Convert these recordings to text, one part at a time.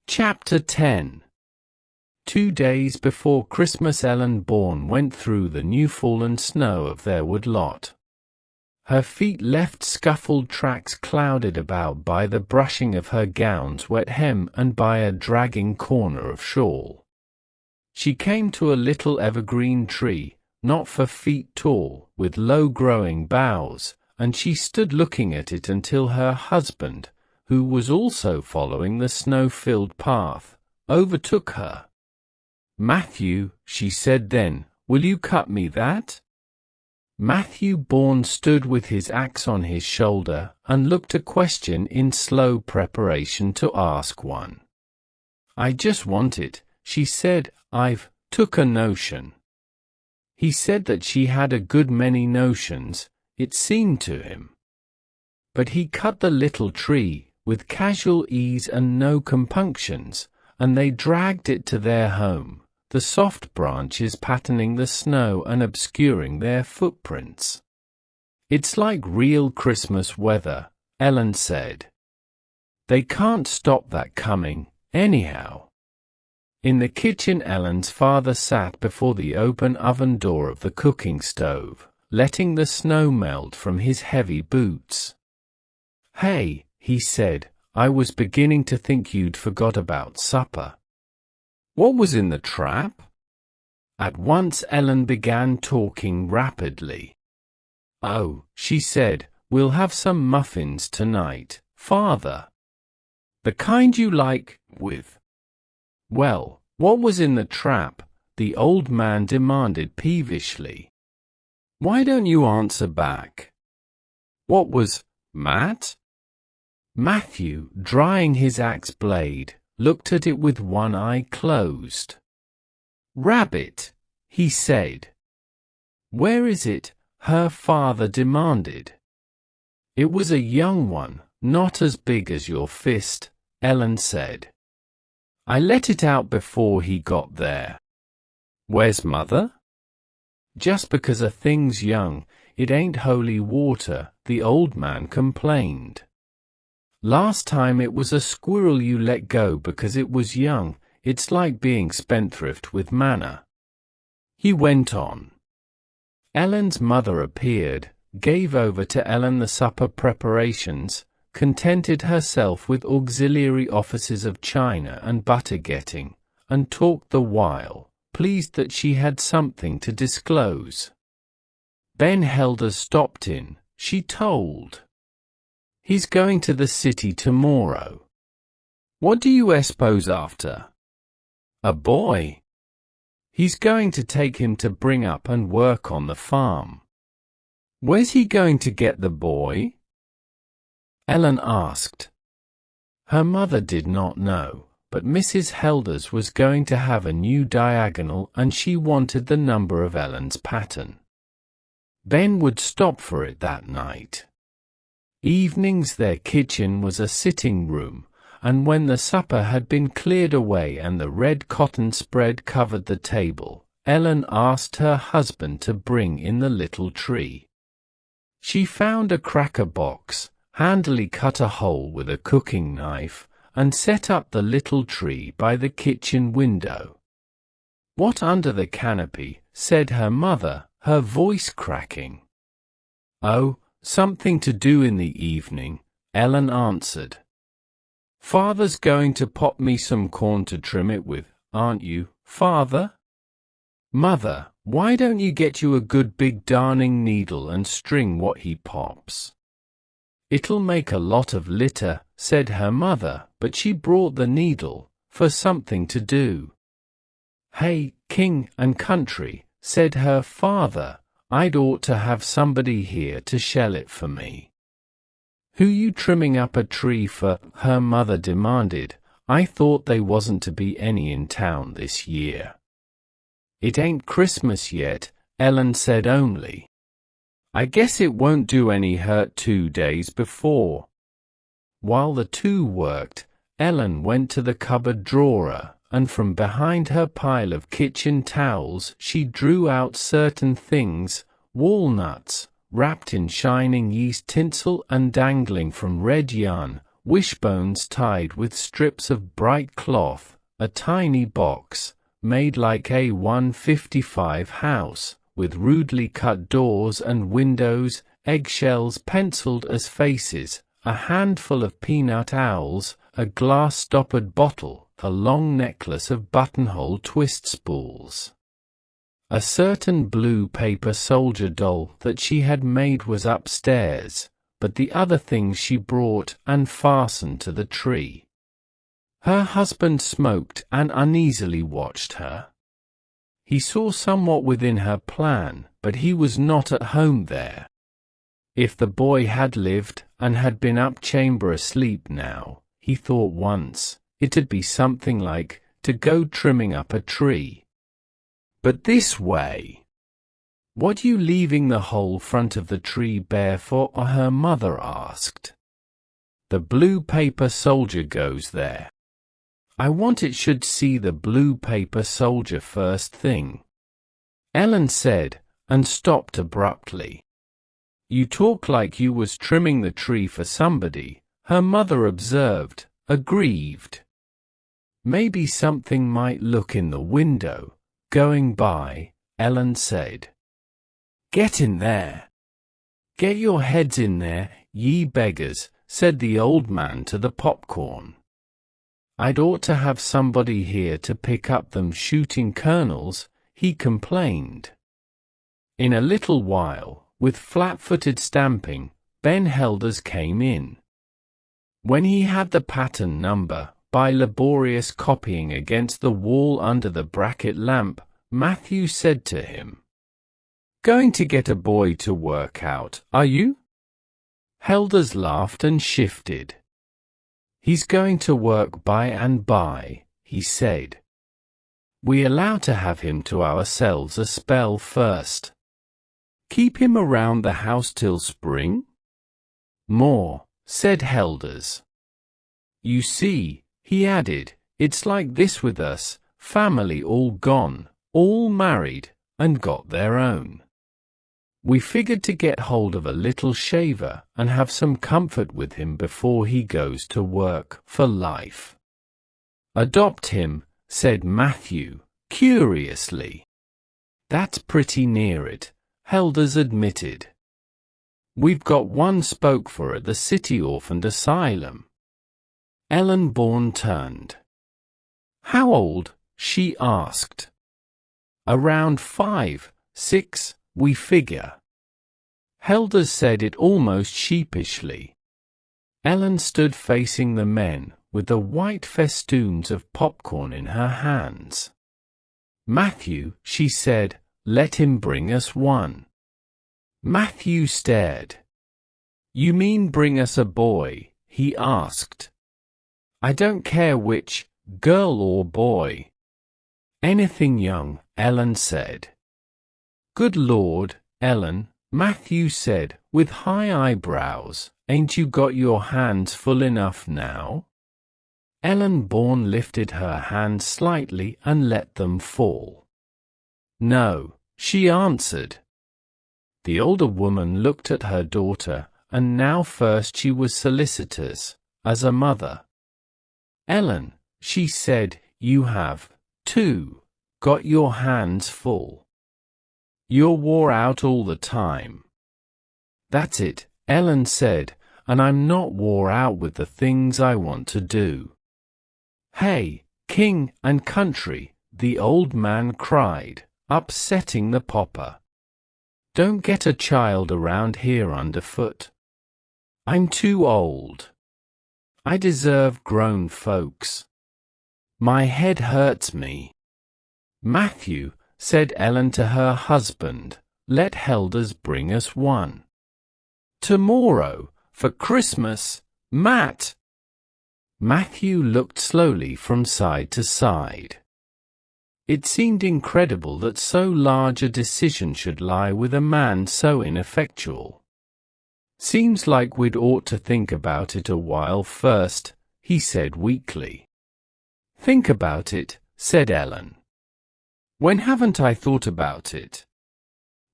Chapter 10. 2 days before Christmas, Ellen Bourne went through the new-fallen snow of their wood lot. Her feet left scuffled tracks clouded about by the brushing of her gown's wet hem and by a dragging corner of shawl. She came to a little evergreen tree, not 4 feet tall, with low-growing boughs, and she stood looking at it until her husband, who was also following the snow-filled path, overtook her. "Matthew," she said then, "will you cut me that?" Matthew Bourne stood with his axe on his shoulder and looked a question in slow preparation to ask one. "I just want it," she said. "I've took a notion." He said that she had a good many notions, it seemed to him. But he cut the little tree, with casual ease and no compunctions, and they dragged it to their home, the soft branches patterning the snow and obscuring their footprints. "It's like real Christmas weather," Ellen said. "They can't stop that coming, anyhow." In the kitchen, Ellen's father sat before the open oven door of the cooking stove, letting the snow melt from his heavy boots. "Hey," he said, "I was beginning to think you'd forgot about supper. What was in the trap?" At once Ellen began talking rapidly. "Oh," she said, "we'll have some muffins tonight, Father. The kind you like, with—" "Well, what was in the trap?" the old man demanded peevishly. "Why don't you answer back? What was, Matt?" Matthew, drying his axe blade, looked at it with one eye closed. "Rabbit," he said. "Where is it?" her father demanded. "It was a young one, not as big as your fist," Ellen said. "I let it out before he got there." "Where's Mother?" "Just because a thing's young, it ain't holy water," the old man complained. "Last time it was a squirrel you let go because it was young. It's like being spendthrift with manna," he went on. Ellen's mother appeared, gave over to Ellen the supper preparations, contented herself with auxiliary offices of china and butter getting, and talked the while, pleased that she had something to disclose. Ben Helder stopped in, she told. "He's going to the city tomorrow." "What do you suppose after?" "A boy. He's going to take him to bring up and work on the farm." "Where's he going to get the boy?" Ellen asked. Her mother did not know, but Mrs. Helders was going to have a new diagonal and she wanted the number of Ellen's pattern. Ben would stop for it that night. Evenings their kitchen was a sitting room, and when the supper had been cleared away and the red cotton spread covered the table, Ellen asked her husband to bring in the little tree. She found a cracker box, handily cut a hole with a cooking knife, and set up the little tree by the kitchen window. "What under the canopy?" said her mother, her voice cracking. "Oh, something to do in the evening," Ellen answered. "Father's going to pop me some corn to trim it with, aren't you, Father?" "Mother, why don't you get you a good big darning needle and string what he pops?" "It'll make a lot of litter," said her mother, but she brought the needle, for something to do. "Hey, king and country," said her father, "I'd ought to have somebody here to shell it for me." "Who you trimming up a tree for?" her mother demanded. "I thought they wasn't to be any in town this year." "It ain't Christmas yet," Ellen said only. "I guess it won't do any hurt 2 days before." While the two worked, Ellen went to the cupboard drawer, and from behind her pile of kitchen towels she drew out certain things, walnuts, wrapped in shining yeast tinsel and dangling from red yarn, wishbones tied with strips of bright cloth, a tiny box, made like a 155 house, with rudely cut doors and windows, eggshells penciled as faces, a handful of peanut owls, a glass-stoppered bottle, a long necklace of buttonhole twist spools. A certain blue paper soldier doll that she had made was upstairs, but the other things she brought and fastened to the tree. Her husband smoked and uneasily watched her. He saw somewhat within her plan, but he was not at home there. If the boy had lived and had been up chamber asleep now, he thought once, it'd be something like to go trimming up a tree. But this way. What you leaving the whole front of the tree bare for? Her mother asked. The blue paper soldier goes there. I want it should see the blue paper soldier first thing. Ellen said, and stopped abruptly. You talk like you was trimming the tree for somebody, her mother observed, aggrieved. Maybe something might look in the window, going by, Ellen said. Get in there. Get your heads in there, ye beggars, said the old man to the popcorn. I'd ought to have somebody here to pick up them shooting kernels, he complained. In a little while, with flat-footed stamping, Ben Helders came in. When he had the pattern number, by laborious copying against the wall under the bracket lamp, Matthew said to him, Going to get a boy to work out, are you? Helders laughed and shifted. He's going to work by and by, he said. We allow to have him to ourselves a spell first. Keep him around the house till spring? More, said Helders. You see, he added, it's like this with us, family all gone, all married, and got their own. We figured to get hold of a little shaver and have some comfort with him before he goes to work for life. Adopt him, said Matthew, curiously. That's pretty near it, Helders admitted. We've got one spoke for at the City Orphan Asylum. Ellen Bourne turned. How old? She asked. Around 5, 6, we figure. Helders said it almost sheepishly. Ellen stood facing the men, with the white festoons of popcorn in her hands. Matthew, she said, let him bring us one. Matthew stared. You mean bring us a boy? He asked. I don't care which, girl or boy. Anything young, Ellen said. Good Lord, Ellen, Matthew said, with high eyebrows, ain't you got your hands full enough now? Ellen Bourne lifted her hands slightly and let them fall. No, she answered. The older woman looked at her daughter, and now first she was solicitous, as a mother. Ellen, she said, you have, too, got your hands full. You're wore out all the time. That's it, Ellen said, and I'm not wore out with the things I want to do. Hey, king and country, the old man cried, upsetting the popper. Don't get a child around here underfoot. I'm too old. I deserve grown folks. My head hurts me. Matthew, said Ellen to her husband, let Helders bring us one. Tomorrow, for Christmas, Matt. Matthew looked slowly from side to side. It seemed incredible that so large a decision should lie with a man so ineffectual. Seems like we'd ought to think about it a while first, he said weakly. Think about it, said Ellen. When haven't I thought about it?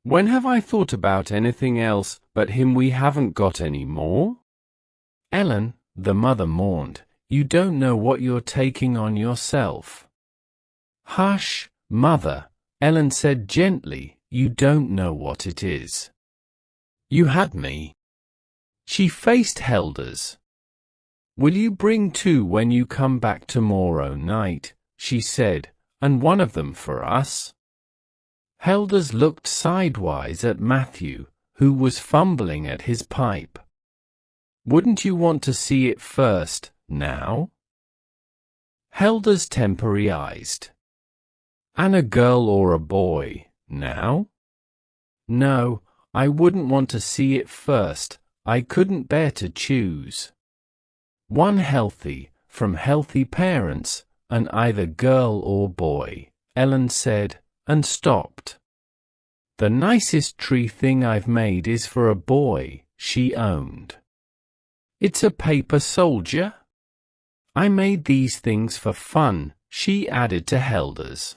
When have I thought about anything else but him? We haven't got any more? Ellen, the mother mourned. You don't know what you're taking on yourself. Hush, mother, Ellen said gently, you don't know what it is. You had me. She faced Helders. Will you bring 2 when you come back tomorrow night, she said, and one of them for us? Helders looked sidewise at Matthew, who was fumbling at his pipe. Wouldn't you want to see it first, now? Helders temporized. And a girl or a boy, now? No, I wouldn't want to see it first, I couldn't bear to choose. One healthy, from healthy parents, and either girl or boy, Ellen said, and stopped. The nicest tree thing I've made is for a boy, she owned. It's a paper soldier. I made these things for fun, she added to Helders.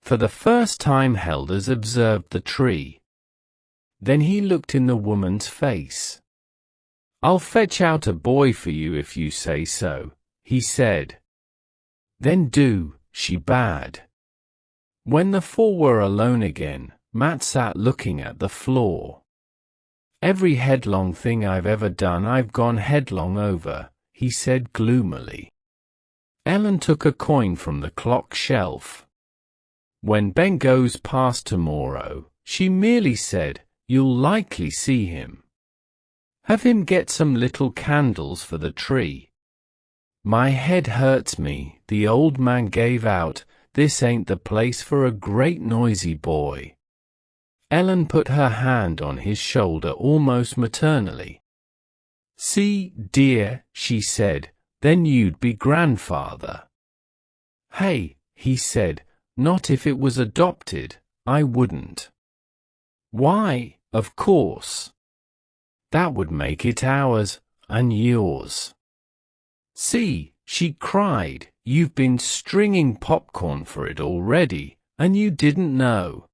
For the first time Helders observed the tree. Then he looked in the woman's face. I'll fetch out a boy for you if you say so, he said. Then do, she bade. When the 4 were alone again, Matt sat looking at the floor. Every headlong thing I've ever done I've gone headlong over, he said gloomily. Ellen took a coin from the clock shelf. When Ben goes past tomorrow, she merely said, you'll likely see him. Have him get some little candles for the tree. My head hurts me, the old man gave out, this ain't the place for a great noisy boy. Ellen put her hand on his shoulder almost maternally. See, dear, she said, then you'd be grandfather. Hey, he said, not if it was adopted, I wouldn't. Why, of course. That would make it ours, and yours. See, she cried, you've been stringing popcorn for it already, and you didn't know.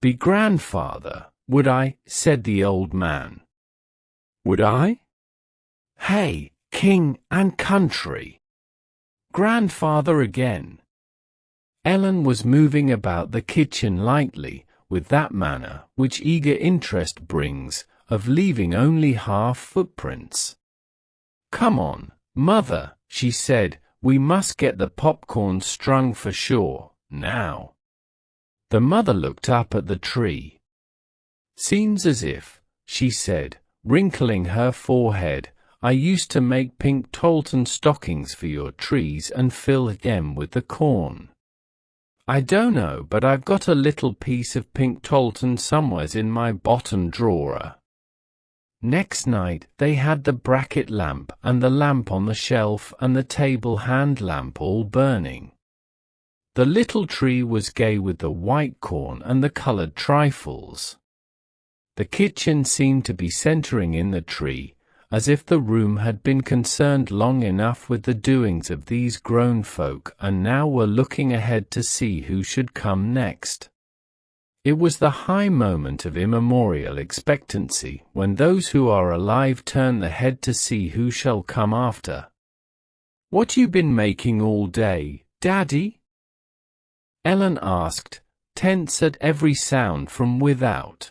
Be grandfather, would I? Said the old man. Would I? Hey, king and country. Grandfather again. Ellen was moving about the kitchen lightly, with that manner which eager interest brings, of leaving only half footprints. Come on, mother, she said, we must get the popcorn strung for sure, now. The mother looked up at the tree. Seems as if, she said, wrinkling her forehead, I used to make pink Tolton stockings for your trees and fill them with the corn. I don't know, but I've got a little piece of pink Tolton somewheres in my bottom drawer. Next night they had the bracket lamp and the lamp on the shelf and the table hand lamp all burning. The little tree was gay with the white corn and the colored trifles. The kitchen seemed to be centering in the tree, as if the room had been concerned long enough with the doings of these grown folk and now were looking ahead to see who should come next. It was the high moment of immemorial expectancy, when those who are alive turn the head to see who shall come after. What you been making all day, Daddy? Ellen asked, tense at every sound from without.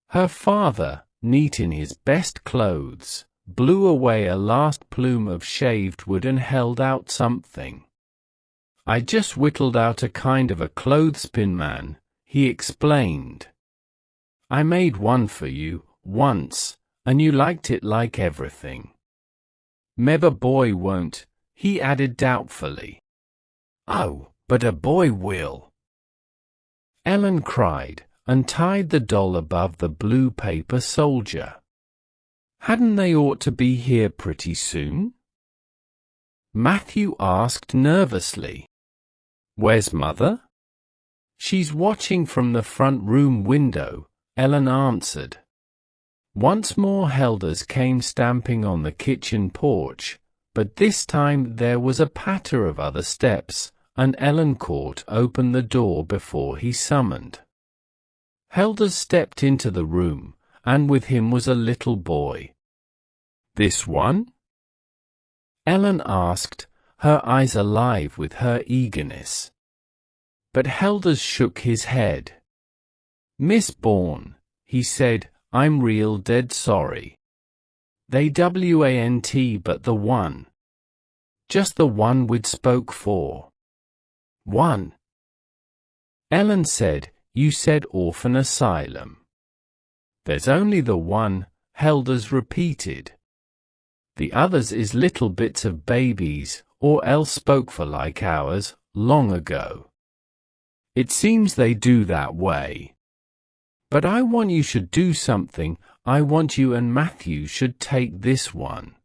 Her father, neat in his best clothes, blew away a last plume of shaved wood and held out something. I just whittled out a kind of a clothespin man, he explained. I made one for you, once, and you liked it like everything. Meb a boy won't, he added doubtfully. Oh, but a boy will. Ellen cried, and tied the doll above the blue paper soldier. Hadn't they ought to be here pretty soon? Matthew asked nervously. Where's Mother? She's watching from the front room window, Ellen answered. Once more Helders came stamping on the kitchen porch, but this time there was a patter of other steps, and Ellen caught open the door before he summoned. Helders stepped into the room, and with him was a little boy. This one? Ellen asked, her eyes alive with her eagerness. But Helders shook his head. Miss Bourne, he said, I'm real dead sorry. They want but the one. Just the one we'd spoke for. One. Ellen said, you said orphan asylum. There's only the one, Helders repeated. The others is little bits of babies, or else spoke for like ours, long ago. It seems they do that way. But I want you should do something, I want you and Matthew should take this one.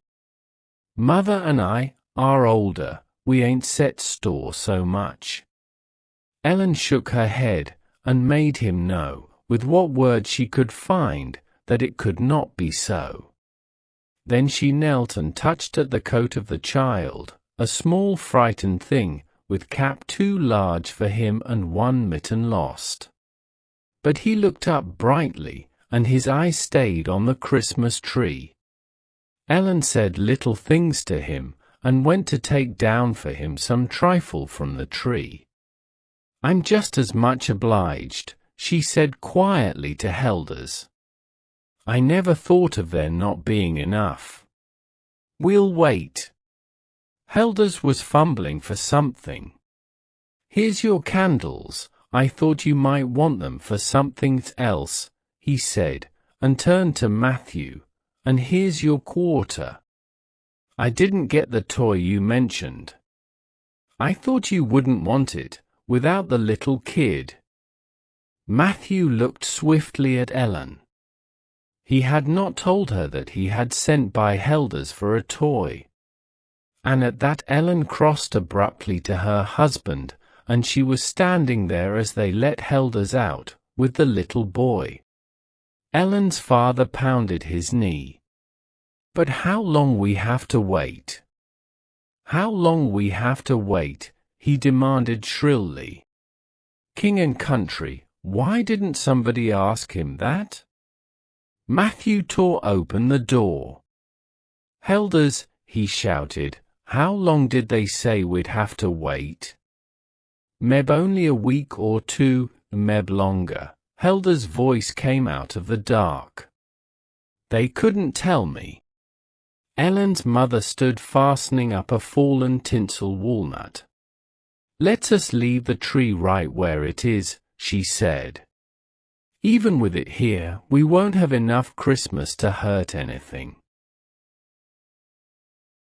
Mother and I are older, we ain't set store so much. Ellen shook her head, and made him know, with what words she could find, that it could not be so. Then she knelt and touched at the coat of the child, a small frightened thing, with cap too large for him and one mitten lost. But he looked up brightly, and his eye stayed on the Christmas tree. Ellen said little things to him, and went to take down for him some trifle from the tree. I'm just as much obliged, she said quietly to Helders. I never thought of there not being enough. We'll wait. Helders was fumbling for something. Here's your candles, I thought you might want them for something else, he said, and turned to Matthew, and here's your quarter. I didn't get the toy you mentioned. I thought you wouldn't want it, without the little kid. Matthew looked swiftly at Ellen. He had not told her that he had sent by Helders for a toy. And at that Ellen crossed abruptly to her husband, and she was standing there as they let Helders out, with the little boy. Ellen's father pounded his knee. But how long we have to wait? How long we have to wait, he demanded shrilly. King and country, why didn't somebody ask him that? Matthew tore open the door. Helders, he shouted, how long did they say we'd have to wait? Meb only a week or two, meb longer. Helders' voice came out of the dark. They couldn't tell me. Ellen's mother stood fastening up a fallen tinsel walnut. Let us leave the tree right where it is, she said. Even with it here, we won't have enough Christmas to hurt anything.